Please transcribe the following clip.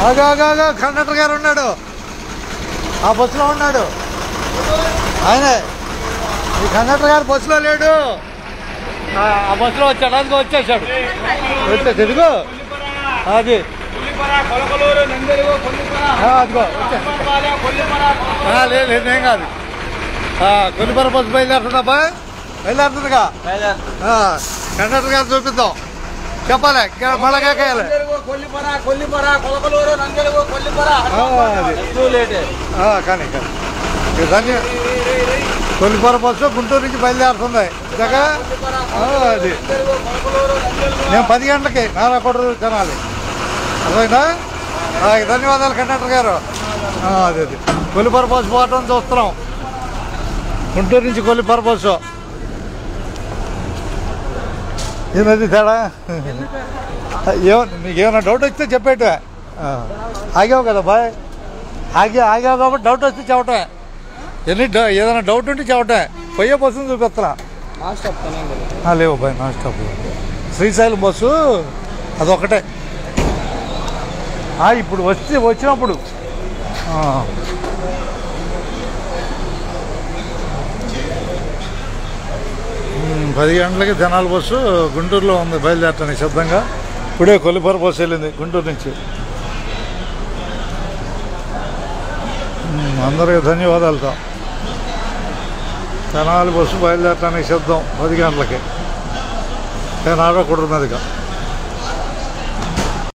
ఆగా conductor గారు ఉన్నాడు, ఆ బస్సులో ఉన్నాడు ఆయనే. ఈ కండక్టర్ గారు బస్సులో లేడు, ఆ బస్సులో వచ్చాడు, అదిగో వచ్చేసాడు. ఎదుగో అది అదిగో లేదు ఏం కాదు. కొల్లిపర బస్సు బయలుదేరుతుందా? బయలుదేరుతుందిగా. కండక్టర్ గారు చూపిద్దాం, చెప్పాలి మళ్ళా కేకేయాలి. కానీ కొల్లిపర బస్సు గుంటూరు నుంచి బయలుదేరుతుంది. అది నేను 10 గంటలకి నారాకోట తినాలి. అదేనా? ధన్యవాదాలు కండక్టర్ గారు. అదే కొల్లిపర బస్సు పోవటం చూస్తున్నాం, గుంటూరు నుంచి కొల్లిపర బస్సు. ఏమది తేడా? నీకు ఏమైనా డౌట్ వస్తే చెప్పేట. ఆగావు కదా బాయ్, ఆగావు కాబట్టి డౌట్ వస్తే చెప్పటమే. ఏదైనా డౌట్ ఉంటే చెప్పటమే. పోయే బస్సును చూపిస్తున్నా. లేవు boy, non stop. Srisailam bus అదొకటే. ఇప్పుడు వచ్చినప్పుడు 10 గంటలకి జనాల బస్సు గుంటూరులో ఉంది, బయలుదేరటానికి సిద్ధంగా. ఇప్పుడే కొల్లిపర బస్సు వెళ్ళింది గుంటూరు నుంచి. అందరికీ ధన్యవాదాలతో. తెనాలి బస్సు బయలుదేరటానికి సిద్ధం 10 గంటలకి. నేను ఆడకూడదు మీదుగా.